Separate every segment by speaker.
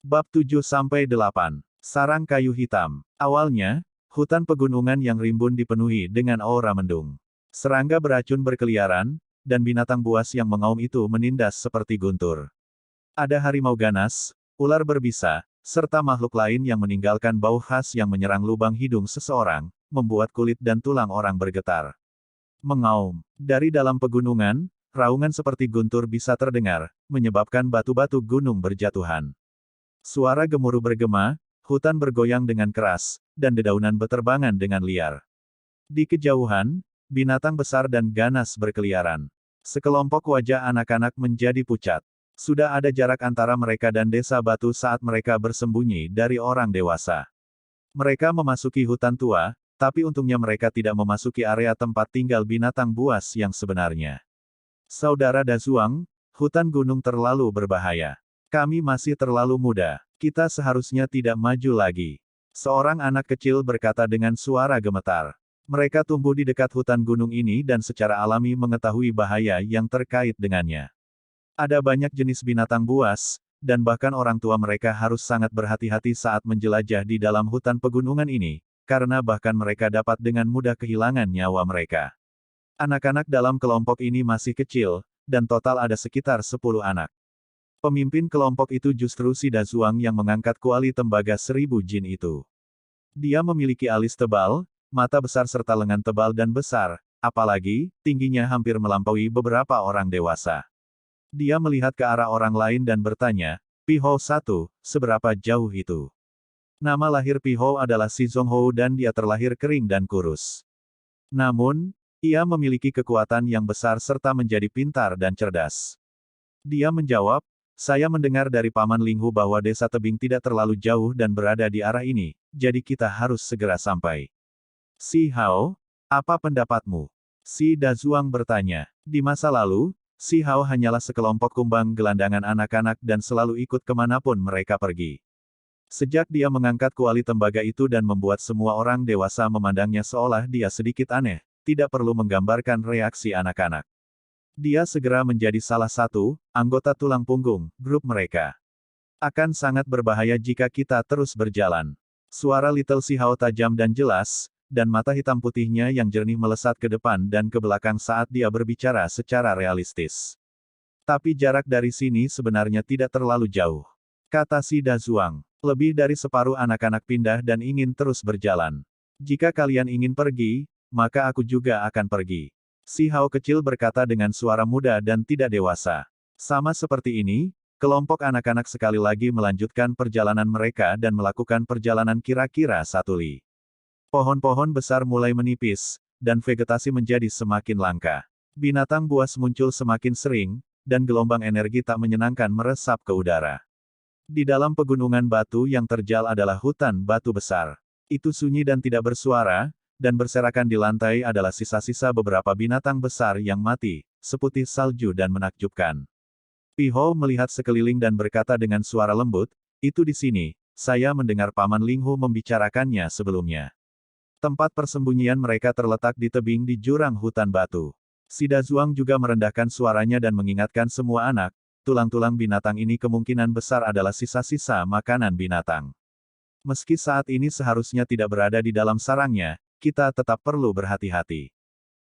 Speaker 1: Bab 7-8. Sarang kayu hitam. Awalnya, hutan pegunungan yang rimbun dipenuhi dengan aura mendung. Serangga beracun berkeliaran, dan binatang buas yang mengaum itu menindas seperti guntur. Ada harimau ganas, ular berbisa, serta makhluk lain yang meninggalkan bau khas yang menyerang lubang hidung seseorang, membuat kulit dan tulang orang bergetar. Mengaum. Dari dalam pegunungan, raungan seperti guntur bisa terdengar, menyebabkan batu-batu gunung berjatuhan. Suara gemuruh bergema, hutan bergoyang dengan keras, dan dedaunan beterbangan dengan liar. Di kejauhan, binatang besar dan ganas berkeliaran. Sekelompok wajah anak-anak menjadi pucat. Sudah ada jarak antara mereka dan desa batu saat mereka bersembunyi dari orang dewasa. Mereka memasuki hutan tua, tapi untungnya mereka tidak memasuki area tempat tinggal binatang buas yang sebenarnya. Saudara Dazuang, hutan gunung terlalu berbahaya. Kami masih terlalu muda. Kita seharusnya tidak maju lagi. Seorang anak kecil berkata dengan suara gemetar. Mereka tumbuh di dekat hutan gunung ini dan secara alami mengetahui bahaya yang terkait dengannya. Ada banyak jenis binatang buas, dan bahkan orang tua mereka harus sangat berhati-hati saat menjelajah di dalam hutan pegunungan ini, karena bahkan mereka dapat dengan mudah kehilangan nyawa mereka. Anak-anak dalam kelompok ini masih kecil, dan total ada sekitar 10 anak. Pemimpin kelompok itu justru si Dazuang yang mengangkat kuali tembaga 1000 jin itu. Dia memiliki alis tebal, mata besar serta lengan tebal dan besar, apalagi, tingginya hampir melampaui beberapa orang dewasa. Dia melihat ke arah orang lain dan bertanya, "Piho 1, seberapa jauh itu?" Nama lahir Piho adalah Si Zonghou dan dia terlahir kering dan kurus. Namun, ia memiliki kekuatan yang besar serta menjadi pintar dan cerdas. Dia menjawab, "Saya mendengar dari Paman Linghu bahwa desa tebing tidak terlalu jauh dan berada di arah ini, jadi kita harus segera sampai." "Si Hao, apa pendapatmu?" Si Dazuang bertanya. Di masa lalu, Si Hao hanyalah sekelompok kumbang gelandangan anak-anak dan selalu ikut kemanapun mereka pergi. Sejak dia mengangkat kuali tembaga itu dan membuat semua orang dewasa memandangnya seolah dia sedikit aneh, tidak perlu menggambarkan reaksi anak-anak. Dia segera menjadi salah satu anggota tulang punggung grup mereka. Akan sangat berbahaya jika kita terus berjalan. Suara Little Si Hao tajam dan jelas, dan mata hitam putihnya yang jernih melesat ke depan dan ke belakang saat dia berbicara secara realistis. Tapi jarak dari sini sebenarnya tidak terlalu jauh, kata si Dazuang. Lebih dari separuh anak-anak pindah dan ingin terus berjalan. Jika kalian ingin pergi, maka aku juga akan pergi. Si Hao kecil berkata dengan suara muda dan tidak dewasa. Sama seperti ini, kelompok anak-anak sekali lagi melanjutkan perjalanan mereka dan melakukan perjalanan kira-kira 1 li. Pohon-pohon besar mulai menipis, dan vegetasi menjadi semakin langka. Binatang buas muncul semakin sering, dan gelombang energi tak menyenangkan meresap ke udara. Di dalam pegunungan batu yang terjal adalah hutan batu besar. Itu sunyi dan tidak bersuara, dan berserakan di lantai adalah sisa-sisa beberapa binatang besar yang mati, seputih salju dan menakjubkan. Piho melihat sekeliling dan berkata dengan suara lembut, "Itu di sini, saya mendengar Paman Linghu membicarakannya sebelumnya." Tempat persembunyian mereka terletak di tebing di jurang hutan batu. Si Dazuang juga merendahkan suaranya dan mengingatkan semua anak, tulang-tulang binatang ini kemungkinan besar adalah sisa-sisa makanan binatang. Meski saat ini seharusnya tidak berada di dalam sarangnya, kita tetap perlu berhati-hati.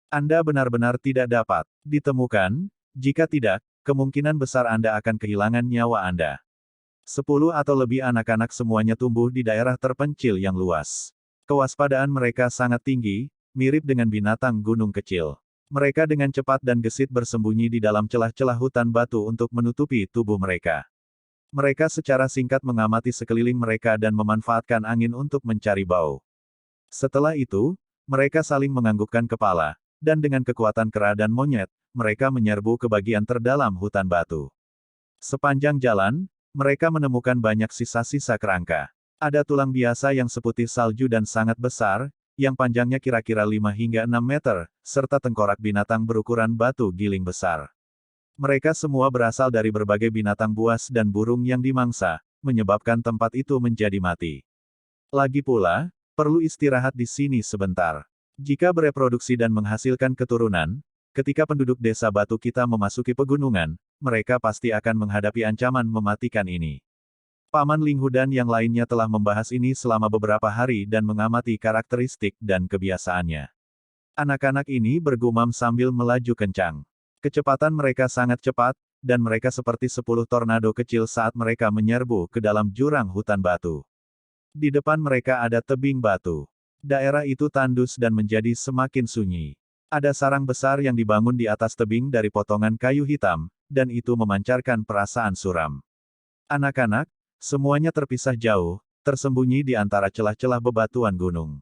Speaker 1: Anda benar-benar tidak dapat ditemukan, jika tidak, kemungkinan besar Anda akan kehilangan nyawa Anda. 10 atau lebih anak-anak semuanya tumbuh di daerah terpencil yang luas. Kewaspadaan mereka sangat tinggi, mirip dengan binatang gunung kecil. Mereka dengan cepat dan gesit bersembunyi di dalam celah-celah hutan batu untuk menutupi tubuh mereka. Mereka secara singkat mengamati sekeliling mereka dan memanfaatkan angin untuk mencari bau. Setelah itu, mereka saling menganggukkan kepala, dan dengan kekuatan kera dan monyet, mereka menyerbu ke bagian terdalam hutan batu. Sepanjang jalan, mereka menemukan banyak sisa-sisa kerangka. Ada tulang biasa yang seputih salju dan sangat besar, yang panjangnya kira-kira 5 hingga 6 meter, serta tengkorak binatang berukuran batu giling besar. Mereka semua berasal dari berbagai binatang buas dan burung yang dimangsa, menyebabkan tempat itu menjadi mati. Lagi pula, perlu istirahat di sini sebentar. Jika bereproduksi dan menghasilkan keturunan, ketika penduduk desa batu kita memasuki pegunungan, mereka pasti akan menghadapi ancaman mematikan ini. Paman Linghu dan yang lainnya telah membahas ini selama beberapa hari dan mengamati karakteristik dan kebiasaannya. Anak-anak ini bergumam sambil melaju kencang. Kecepatan mereka sangat cepat, dan mereka seperti 10 tornado kecil saat mereka menyerbu ke dalam jurang hutan batu. Di depan mereka ada tebing batu. Daerah itu tandus dan menjadi semakin sunyi. Ada sarang besar yang dibangun di atas tebing dari potongan kayu hitam, dan itu memancarkan perasaan suram. Anak-anak, semuanya terpisah jauh, tersembunyi di antara celah-celah bebatuan gunung.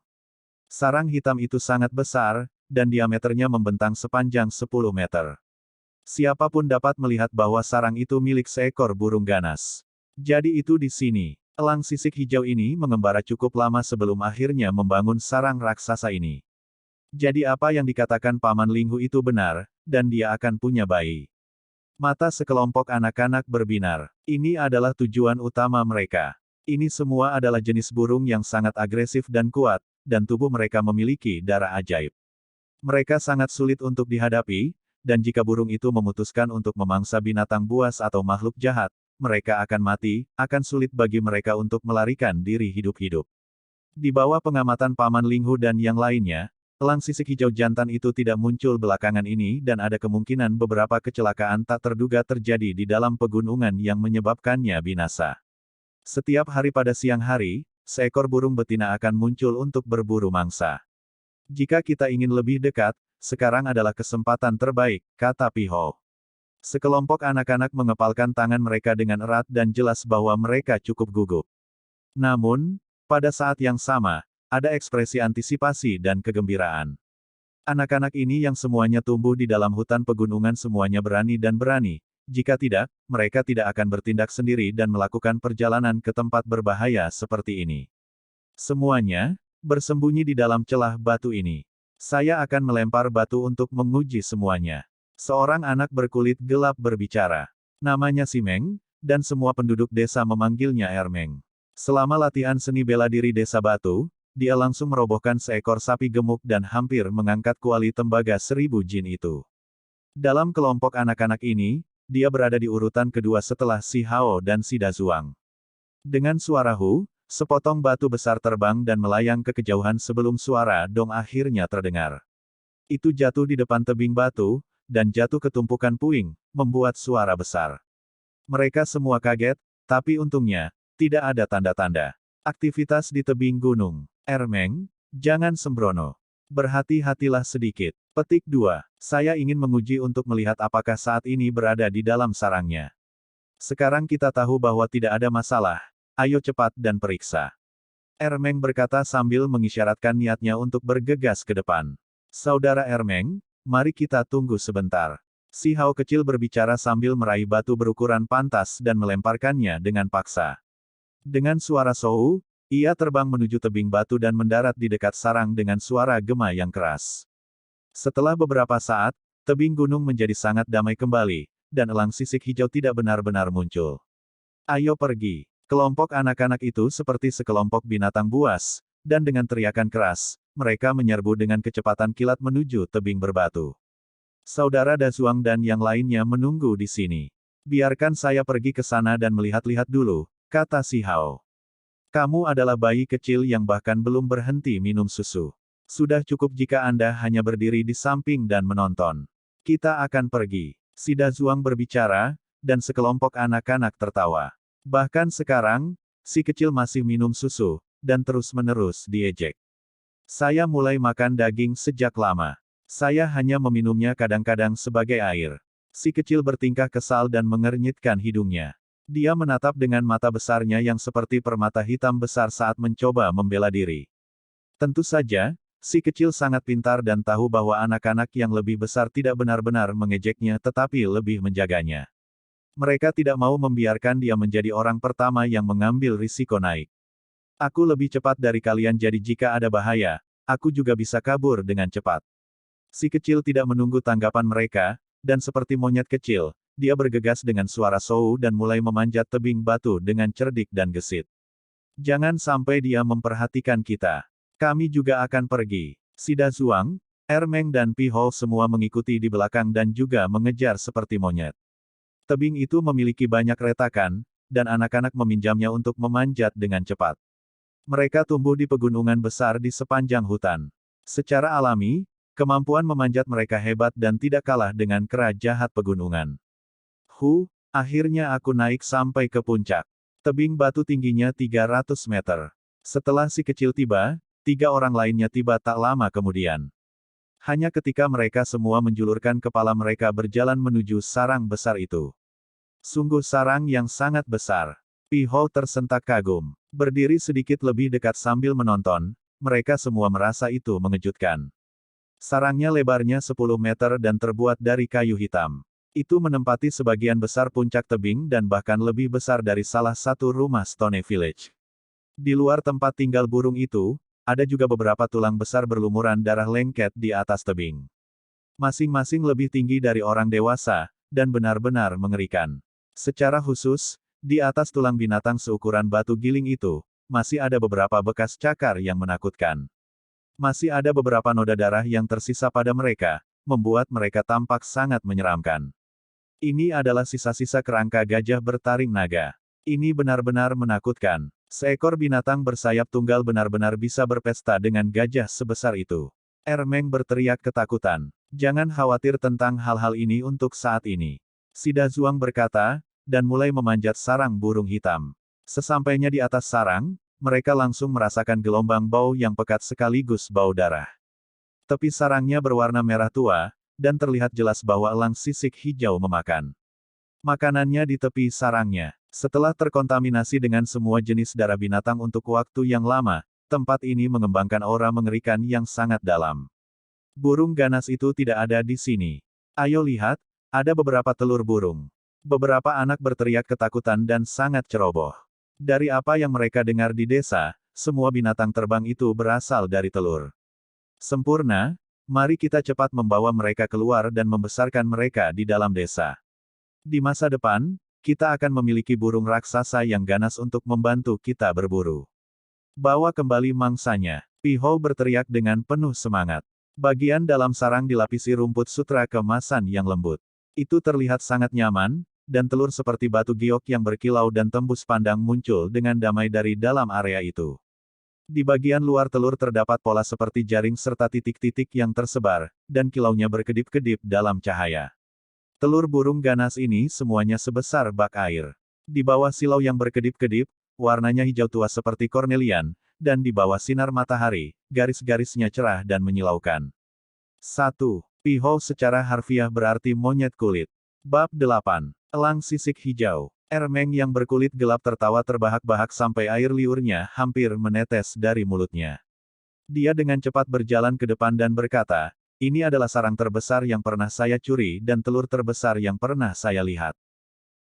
Speaker 1: Sarang hitam itu sangat besar, dan diameternya membentang sepanjang 10 meter. Siapapun dapat melihat bahwa sarang itu milik seekor burung ganas. Jadi itu di sini. Elang sisik hijau ini mengembara cukup lama sebelum akhirnya membangun sarang raksasa ini. Jadi apa yang dikatakan Paman Linghu itu benar, dan dia akan punya bayi. Mata sekelompok anak-anak berbinar. Ini adalah tujuan utama mereka. Ini semua adalah jenis burung yang sangat agresif dan kuat, dan tubuh mereka memiliki darah ajaib. Mereka sangat sulit untuk dihadapi, dan jika burung itu memutuskan untuk memangsa binatang buas atau makhluk jahat, mereka akan mati, akan sulit bagi mereka untuk melarikan diri hidup-hidup. Di bawah pengamatan Paman Linghu dan yang lainnya, elang sisik hijau jantan itu tidak muncul belakangan ini dan ada kemungkinan beberapa kecelakaan tak terduga terjadi di dalam pegunungan yang menyebabkannya binasa. Setiap hari pada siang hari, seekor burung betina akan muncul untuk berburu mangsa. Jika kita ingin lebih dekat, sekarang adalah kesempatan terbaik, kata Piho. Sekelompok anak-anak mengepalkan tangan mereka dengan erat dan jelas bahwa mereka cukup gugup. Namun, pada saat yang sama, ada ekspresi antisipasi dan kegembiraan. Anak-anak ini yang semuanya tumbuh di dalam hutan pegunungan semuanya berani dan berani. Jika tidak, mereka tidak akan bertindak sendiri dan melakukan perjalanan ke tempat berbahaya seperti ini. Semuanya bersembunyi di dalam celah batu ini. Saya akan melempar batu untuk menguji semuanya. Seorang anak berkulit gelap berbicara. Namanya Simeng, dan semua penduduk desa memanggilnya Ermeng. Selama latihan seni bela diri desa batu, dia langsung merobohkan seekor sapi gemuk dan hampir mengangkat kuali tembaga 1000 jin itu. Dalam kelompok anak-anak ini, dia berada di urutan kedua setelah Si Hao dan Si Dazuang. Dengan suara hu, sepotong batu besar terbang dan melayang ke kejauhan sebelum suara dong akhirnya terdengar. Itu jatuh di depan tebing batu, dan jatuh ke tumpukan puing, membuat suara besar. Mereka semua kaget, tapi untungnya, tidak ada tanda-tanda aktivitas di tebing gunung. Ermeng, jangan sembrono. Berhati-hatilah sedikit. Petik 2. Saya ingin menguji untuk melihat apakah saat ini berada di dalam sarangnya. Sekarang kita tahu bahwa tidak ada masalah. Ayo cepat dan periksa. Ermeng berkata sambil mengisyaratkan niatnya untuk bergegas ke depan. Saudara Ermeng, mari kita tunggu sebentar. Si Hao kecil berbicara sambil meraih batu berukuran pantas dan melemparkannya dengan paksa. Dengan suara sohu, ia terbang menuju tebing batu dan mendarat di dekat sarang dengan suara gema yang keras. Setelah beberapa saat, tebing gunung menjadi sangat damai kembali, dan elang sisik hijau tidak benar-benar muncul. Ayo pergi. Kelompok anak-anak itu seperti sekelompok binatang buas, dan dengan teriakan keras, mereka menyerbu dengan kecepatan kilat menuju tebing berbatu. Saudara Dazuang dan yang lainnya menunggu di sini. Biarkan saya pergi ke sana dan melihat-lihat dulu, kata Si Hao. Kamu adalah bayi kecil yang bahkan belum berhenti minum susu. Sudah cukup jika Anda hanya berdiri di samping dan menonton. Kita akan pergi. Si Dazuang berbicara, dan sekelompok anak-anak tertawa. Bahkan sekarang, si kecil masih minum susu, dan terus-menerus diejek. Saya mulai makan daging sejak lama. Saya hanya meminumnya kadang-kadang sebagai air. Si kecil bertingkah kesal dan mengernyitkan hidungnya. Dia menatap dengan mata besarnya yang seperti permata hitam besar saat mencoba membela diri. Tentu saja, si kecil sangat pintar dan tahu bahwa anak-anak yang lebih besar tidak benar-benar mengejeknya tetapi lebih menjaganya. Mereka tidak mau membiarkan dia menjadi orang pertama yang mengambil risiko naik. Aku lebih cepat dari kalian jadi jika ada bahaya, aku juga bisa kabur dengan cepat. Si kecil tidak menunggu tanggapan mereka, dan seperti monyet kecil, dia bergegas dengan suara sohu dan mulai memanjat tebing batu dengan cerdik dan gesit. Jangan sampai dia memperhatikan kita. Kami juga akan pergi. Si Dazuang, Ermeng dan Piho semua mengikuti di belakang dan juga mengejar seperti monyet. Tebing itu memiliki banyak retakan, dan anak-anak meminjamnya untuk memanjat dengan cepat. Mereka tumbuh di pegunungan besar di sepanjang hutan. Secara alami, kemampuan memanjat mereka hebat dan tidak kalah dengan kera jahat pegunungan. Akhirnya aku naik sampai ke puncak. Tebing batu tingginya 300 meter. Setelah si kecil tiba, 3 orang lainnya tiba tak lama kemudian. Hanya ketika mereka semua menjulurkan kepala mereka berjalan menuju sarang besar itu. Sungguh sarang yang sangat besar. Pi Hou tersentak kagum. Berdiri sedikit lebih dekat sambil menonton, mereka semua merasa itu mengejutkan. Sarangnya lebarnya 10 meter dan terbuat dari kayu hitam. Itu menempati sebagian besar puncak tebing dan bahkan lebih besar dari salah satu rumah Stone Village. Di luar tempat tinggal burung itu, ada juga beberapa tulang besar berlumuran darah lengket di atas tebing. Masing-masing lebih tinggi dari orang dewasa, dan benar-benar mengerikan. Secara khusus, di atas tulang binatang seukuran batu giling itu, masih ada beberapa bekas cakar yang menakutkan. Masih ada beberapa noda darah yang tersisa pada mereka, membuat mereka tampak sangat menyeramkan. Ini adalah sisa-sisa kerangka gajah bertaring naga. Ini benar-benar menakutkan. Seekor binatang bersayap tunggal benar-benar bisa berpesta dengan gajah sebesar itu. Ermeng berteriak ketakutan. Jangan khawatir tentang hal-hal ini untuk saat ini. Sida Zuang berkata, dan mulai memanjat sarang burung hitam. Sesampainya di atas sarang, mereka langsung merasakan gelombang bau yang pekat sekaligus bau darah. Tepi sarangnya berwarna merah tua, dan terlihat jelas bahwa elang sisik hijau memakan makanannya di tepi sarangnya. Setelah terkontaminasi dengan semua jenis darah binatang untuk waktu yang lama, tempat ini mengembangkan aura mengerikan yang sangat dalam. Burung ganas itu tidak ada di sini. Ayo lihat, ada beberapa telur burung. Beberapa anak berteriak ketakutan dan sangat ceroboh. Dari apa yang mereka dengar di desa, semua binatang terbang itu berasal dari telur. Sempurna. Mari kita cepat membawa mereka keluar dan membesarkan mereka di dalam desa. Di masa depan, kita akan memiliki burung raksasa yang ganas untuk membantu kita berburu. Bawa kembali mangsanya. Pi Hou berteriak dengan penuh semangat. Bagian dalam sarang dilapisi rumput sutra kemasan yang lembut. Itu terlihat sangat nyaman, dan telur seperti batu giok yang berkilau dan tembus pandang muncul dengan damai dari dalam area itu. Di bagian luar telur terdapat pola seperti jaring serta titik-titik yang tersebar, dan kilaunya berkedip-kedip dalam cahaya. Telur burung ganas ini semuanya sebesar bak air. Di bawah silau yang berkedip-kedip, warnanya hijau tua seperti kornelian, dan di bawah sinar matahari, garis-garisnya cerah dan menyilaukan. 1. Pi Hou secara harfiah berarti monyet kulit. Bab 8. Elang sisik hijau. Ermeng yang berkulit gelap tertawa terbahak-bahak sampai air liurnya hampir menetes dari mulutnya. Dia dengan cepat berjalan ke depan dan berkata, ini adalah sarang terbesar yang pernah saya curi dan telur terbesar yang pernah saya lihat.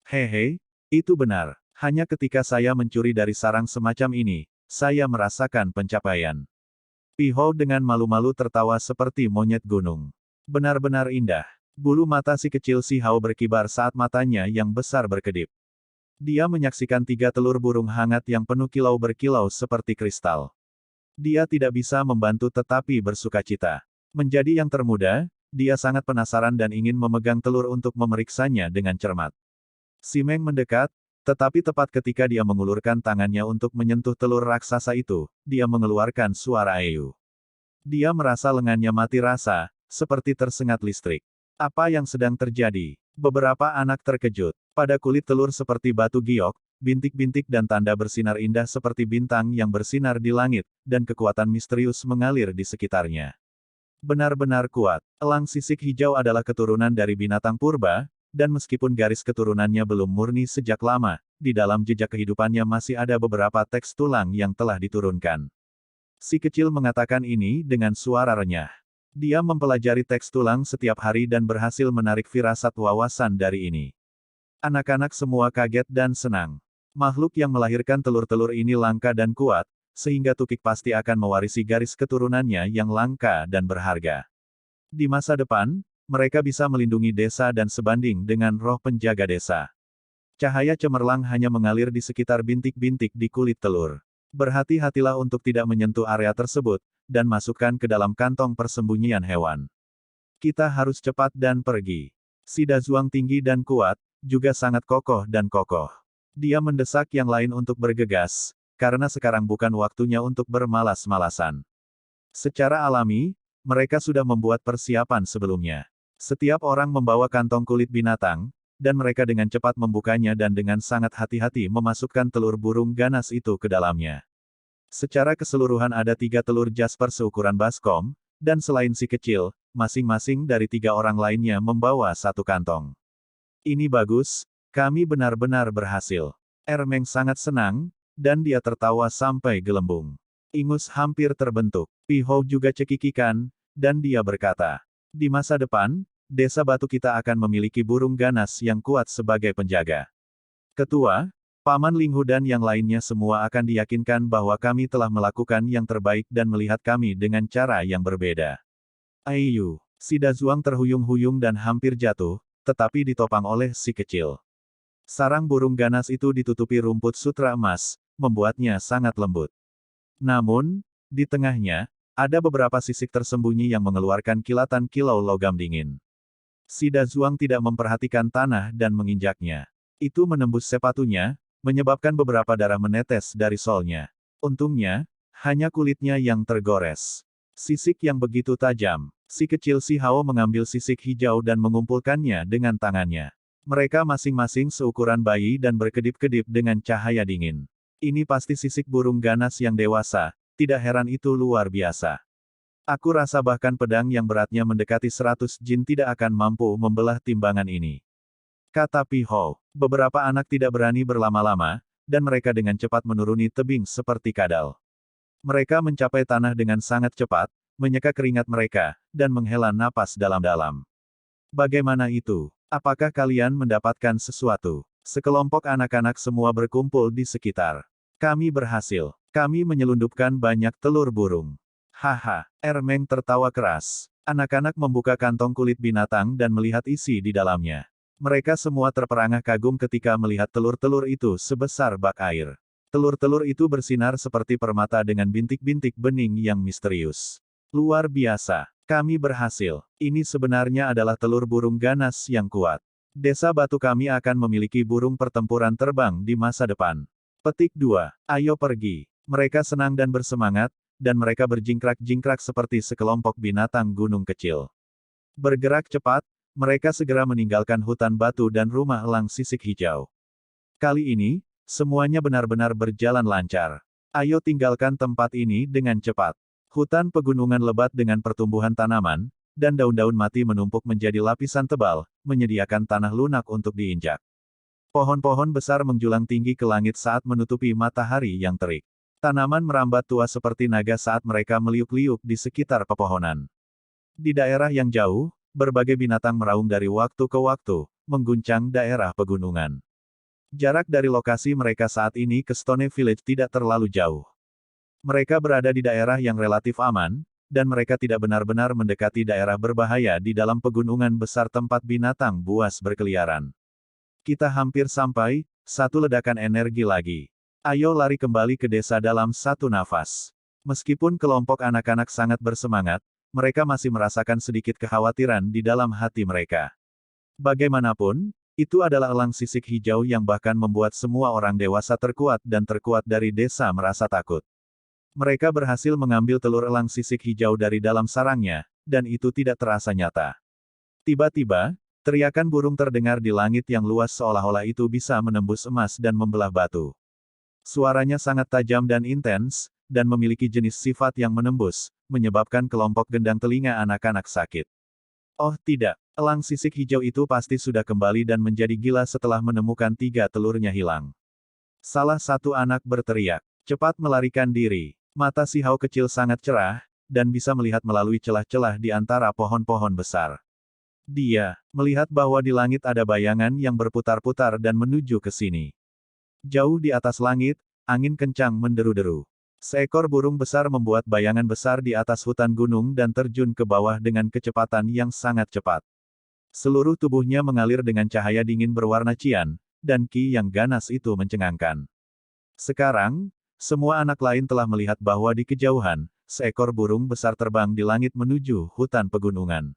Speaker 1: Hehe, itu benar. Hanya ketika saya mencuri dari sarang semacam ini, saya merasakan pencapaian. Pi Hou dengan malu-malu tertawa seperti monyet gunung. Benar-benar indah. Bulu mata si kecil Si Hao berkibar saat matanya yang besar berkedip. Dia menyaksikan 3 telur burung hangat yang penuh kilau berkilau seperti kristal. Dia tidak bisa membantu tetapi bersukacita. Menjadi yang termuda, dia sangat penasaran dan ingin memegang telur untuk memeriksanya dengan cermat. Si Meng mendekat, tetapi tepat ketika dia mengulurkan tangannya untuk menyentuh telur raksasa itu, dia mengeluarkan suara ayu. Dia merasa lengannya mati rasa, seperti tersengat listrik. Apa yang sedang terjadi? Beberapa anak terkejut. Pada kulit telur seperti batu giok, bintik-bintik dan tanda bersinar indah seperti bintang yang bersinar di langit, dan kekuatan misterius mengalir di sekitarnya. Benar-benar kuat. Elang sisik hijau adalah keturunan dari binatang purba, dan meskipun garis keturunannya belum murni sejak lama, di dalam jejak kehidupannya masih ada beberapa teks tulang yang telah diturunkan. Si kecil mengatakan ini dengan suara renyah. Dia mempelajari teks tulang setiap hari dan berhasil menarik firasat wawasan dari ini. Anak-anak semua kaget dan senang. Makhluk yang melahirkan telur-telur ini langka dan kuat, sehingga Tukik pasti akan mewarisi garis keturunannya yang langka dan berharga. Di masa depan, mereka bisa melindungi desa dan sebanding dengan roh penjaga desa. Cahaya cemerlang hanya mengalir di sekitar bintik-bintik di kulit telur. Berhati-hatilah untuk tidak menyentuh area tersebut, dan masukkan ke dalam kantong persembunyian hewan. Kita harus cepat dan pergi. Sida Zuang tinggi dan kuat, juga sangat kokoh dan kokoh. Dia mendesak yang lain untuk bergegas, karena sekarang bukan waktunya untuk bermalas-malasan. Secara alami, mereka sudah membuat persiapan sebelumnya. Setiap orang membawa kantong kulit binatang, dan mereka dengan cepat membukanya dan dengan sangat hati-hati memasukkan telur burung ganas itu ke dalamnya. Secara keseluruhan ada 3 telur jasper seukuran baskom, dan selain si kecil, masing-masing dari 3 orang lainnya membawa 1 kantong. Ini bagus, kami benar-benar berhasil. Ermeng sangat senang, dan dia tertawa sampai gelembung. Ingus hampir terbentuk. Pi-Hou juga cekikikan, dan dia berkata, di masa depan, desa batu kita akan memiliki burung ganas yang kuat sebagai penjaga. Ketua, Paman Linghu dan yang lainnya semua akan diyakinkan bahwa kami telah melakukan yang terbaik dan melihat kami dengan cara yang berbeda. Aiyu, si Dazuang terhuyung-huyung dan hampir jatuh, tetapi ditopang oleh si kecil. Sarang burung ganas itu ditutupi rumput sutra emas, membuatnya sangat lembut. Namun, di tengahnya, ada beberapa sisik tersembunyi yang mengeluarkan kilatan kilau logam dingin. Si Dazuang tidak memperhatikan tanah dan menginjaknya. Itu menembus sepatunya, menyebabkan beberapa darah menetes dari solnya. Untungnya, hanya kulitnya yang tergores. Sisik yang begitu tajam. Si kecil Si Hao mengambil sisik hijau dan mengumpulkannya dengan tangannya. Mereka masing-masing seukuran bayi dan berkedip-kedip dengan cahaya dingin. Ini pasti sisik burung ganas yang dewasa, tidak heran itu luar biasa. Aku rasa bahkan pedang yang beratnya mendekati 100 jin tidak akan mampu membelah timbangan ini. Kata Pi-Hou. Beberapa anak tidak berani berlama-lama, dan mereka dengan cepat menuruni tebing seperti kadal. Mereka mencapai tanah dengan sangat cepat, menyeka keringat mereka, dan menghela napas dalam-dalam. Bagaimana itu? Apakah kalian mendapatkan sesuatu? Sekelompok anak-anak semua berkumpul di sekitar. Kami berhasil. Kami menyelundupkan banyak telur burung. Haha, Ermeng tertawa keras. Anak-anak membuka kantong kulit binatang dan melihat isi di dalamnya. Mereka semua terperangah kagum ketika melihat telur-telur itu sebesar bak air. Telur-telur itu bersinar seperti permata dengan bintik-bintik bening yang misterius. Luar biasa. Kami berhasil. Ini sebenarnya adalah telur burung ganas yang kuat. Desa batu kami akan memiliki burung pertempuran terbang di masa depan. Petik 2. Ayo pergi. Mereka senang dan bersemangat, dan mereka berjingkrak-jingkrak seperti sekelompok binatang gunung kecil. Bergerak cepat, mereka segera meninggalkan hutan batu dan rumah elang sisik hijau. Kali ini, semuanya benar-benar berjalan lancar. Ayo tinggalkan tempat ini dengan cepat. Hutan pegunungan lebat dengan pertumbuhan tanaman, dan daun-daun mati menumpuk menjadi lapisan tebal, menyediakan tanah lunak untuk diinjak. Pohon-pohon besar menjulang tinggi ke langit saat menutupi matahari yang terik. Tanaman merambat tua seperti naga saat mereka meliuk-liuk di sekitar pepohonan. Di daerah yang jauh, berbagai binatang meraung dari waktu ke waktu, mengguncang daerah pegunungan. Jarak dari lokasi mereka saat ini ke Stone Village tidak terlalu jauh. Mereka berada di daerah yang relatif aman, dan mereka tidak benar-benar mendekati daerah berbahaya di dalam pegunungan besar tempat binatang buas berkeliaran. Kita hampir sampai, satu ledakan energi lagi. Ayo lari kembali ke desa dalam satu nafas. Meskipun kelompok anak-anak sangat bersemangat, mereka masih merasakan sedikit kekhawatiran di dalam hati mereka. Bagaimanapun, itu adalah elang sisik hijau yang bahkan membuat semua orang dewasa terkuat dan terkuat dari desa merasa takut. Mereka berhasil mengambil telur elang sisik hijau dari dalam sarangnya, dan itu tidak terasa nyata. Tiba-tiba, teriakan burung terdengar di langit yang luas seolah-olah itu bisa menembus emas dan membelah batu. Suaranya sangat tajam dan intens, dan memiliki jenis sifat yang menembus, menyebabkan kelompok gendang telinga anak-anak sakit. Oh tidak, elang sisik hijau itu pasti sudah kembali dan menjadi gila setelah menemukan 3 telurnya hilang. Salah satu anak berteriak, cepat melarikan diri. Mata Si Hao kecil sangat cerah, dan bisa melihat melalui celah-celah di antara pohon-pohon besar. Dia melihat bahwa di langit ada bayangan yang berputar-putar dan menuju ke sini. Jauh di atas langit, angin kencang menderu-deru. Seekor burung besar membuat bayangan besar di atas hutan gunung dan terjun ke bawah dengan kecepatan yang sangat cepat. Seluruh tubuhnya mengalir dengan cahaya dingin berwarna cian, dan ki yang ganas itu mencengangkan. Sekarang, semua anak lain telah melihat bahwa di kejauhan, seekor burung besar terbang di langit menuju hutan pegunungan.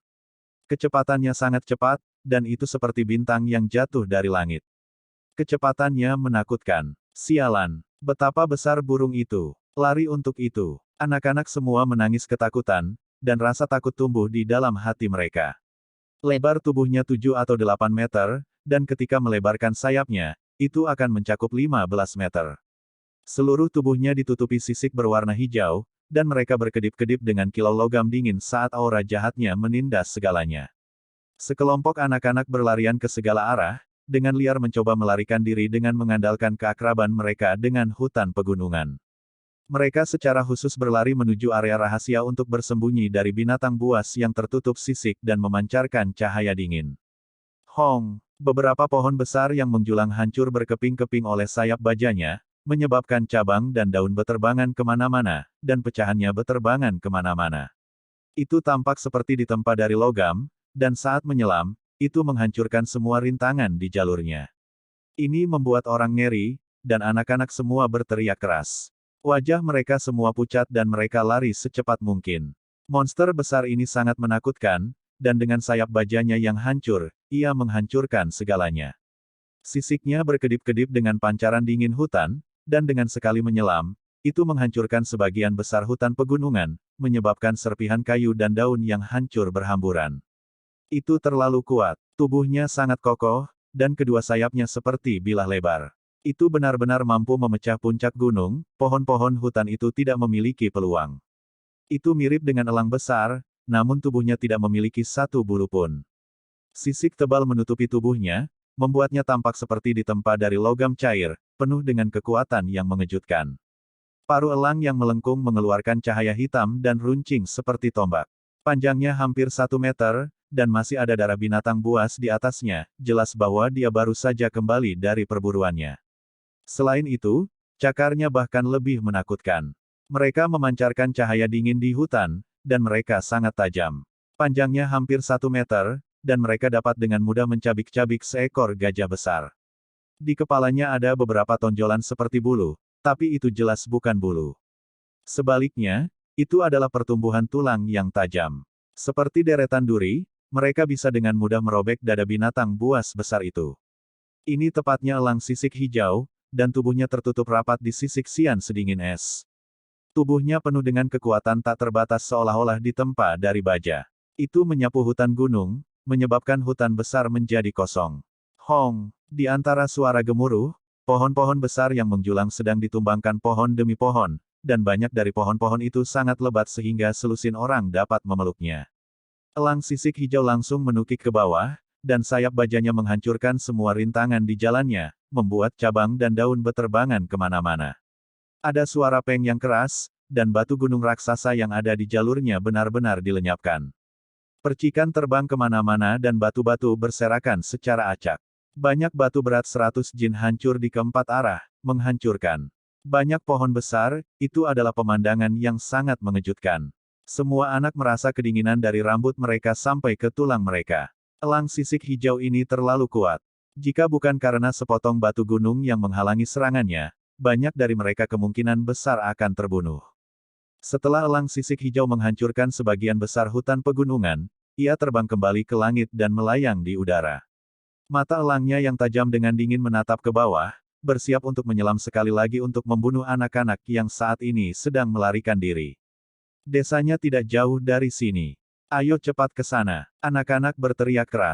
Speaker 1: Kecepatannya sangat cepat, dan itu seperti bintang yang jatuh dari langit. Kecepatannya menakutkan. Sialan, betapa besar burung itu. Lari untuk itu. Anak-anak semua menangis ketakutan, dan rasa takut tumbuh di dalam hati mereka. Lebar tubuhnya 7 atau 8 meter, dan ketika melebarkan sayapnya, itu akan mencakup 15 meter. Seluruh tubuhnya ditutupi sisik berwarna hijau, dan mereka berkedip-kedip dengan kilau logam dingin saat aura jahatnya menindas segalanya. Sekelompok anak-anak berlarian ke segala arah, dengan liar mencoba melarikan diri dengan mengandalkan keakraban mereka dengan hutan pegunungan. Mereka secara khusus berlari menuju area rahasia untuk bersembunyi dari binatang buas yang tertutup sisik dan memancarkan cahaya dingin. Hong! Beberapa pohon besar yang menjulang hancur berkeping-keping oleh sayap bajanya, menyebabkan cabang dan daun beterbangan kemana-mana, dan pecahannya beterbangan kemana-mana. Itu tampak seperti ditempa dari logam, dan saat menyelam, itu menghancurkan semua rintangan di jalurnya. Ini membuat orang ngeri, dan anak-anak semua berteriak keras. Wajah mereka semua pucat dan mereka lari secepat mungkin. Monster besar ini sangat menakutkan, dan dengan sayap bajanya yang hancur, ia menghancurkan segalanya. Sisiknya berkedip-kedip dengan pancaran dingin hutan, dan dengan sekali menyelam, itu menghancurkan sebagian besar hutan pegunungan, menyebabkan serpihan kayu dan daun yang hancur berhamburan. Itu terlalu kuat. Tubuhnya sangat kokoh, dan kedua sayapnya seperti bilah lebar. Itu benar-benar mampu memecah puncak gunung, pohon-pohon hutan itu tidak memiliki peluang. Itu mirip dengan elang besar, namun tubuhnya tidak memiliki satu bulu pun. Sisik tebal menutupi tubuhnya, membuatnya tampak seperti ditempa dari logam cair, penuh dengan kekuatan yang mengejutkan. Paruh elang yang melengkung mengeluarkan cahaya hitam dan runcing seperti tombak. Panjangnya hampir 1 meter, dan masih ada darah binatang buas di atasnya, jelas bahwa dia baru saja kembali dari perburuannya. Selain itu, cakarnya bahkan lebih menakutkan. Mereka memancarkan cahaya dingin di hutan, dan mereka sangat tajam. Panjangnya hampir 1 meter, dan mereka dapat dengan mudah mencabik-cabik seekor gajah besar. Di kepalanya ada beberapa tonjolan seperti bulu, tapi itu jelas bukan bulu. Sebaliknya, itu adalah pertumbuhan tulang yang tajam. Seperti deretan duri, mereka bisa dengan mudah merobek dada binatang buas besar itu. Ini tepatnya elang sisik hijau, dan tubuhnya tertutup rapat di sisik sian sedingin es. Tubuhnya penuh dengan kekuatan tak terbatas seolah-olah ditempa dari baja. Itu menyapu hutan gunung, menyebabkan hutan besar menjadi kosong. Hong! Di antara suara gemuruh, pohon-pohon besar yang menjulang sedang ditumbangkan pohon demi pohon, dan banyak dari pohon-pohon itu sangat lebat sehingga selusin orang dapat memeluknya. Elang sisik hijau langsung menukik ke bawah, dan sayap bajanya menghancurkan semua rintangan di jalannya, membuat cabang dan daun beterbangan kemana-mana. Ada suara peng yang keras, dan batu gunung raksasa yang ada di jalurnya benar-benar dilenyapkan. Percikan terbang kemana-mana dan batu-batu berserakan secara acak. Banyak batu berat 100 jin hancur di keempat arah, menghancurkan. Banyak pohon besar, itu adalah pemandangan yang sangat mengejutkan. Semua anak merasa kedinginan dari rambut mereka sampai ke tulang mereka. Elang sisik hijau ini terlalu kuat. Jika bukan karena sepotong batu gunung yang menghalangi serangannya, banyak dari mereka kemungkinan besar akan terbunuh. Setelah elang sisik hijau menghancurkan sebagian besar hutan pegunungan, ia terbang kembali ke langit dan melayang di udara. Mata elangnya yang tajam dengan dingin menatap ke bawah, bersiap untuk menyelam sekali lagi untuk membunuh anak-anak yang saat ini sedang melarikan diri. Desanya tidak jauh dari sini. Ayo cepat ke sana, anak-anak berteriak keras.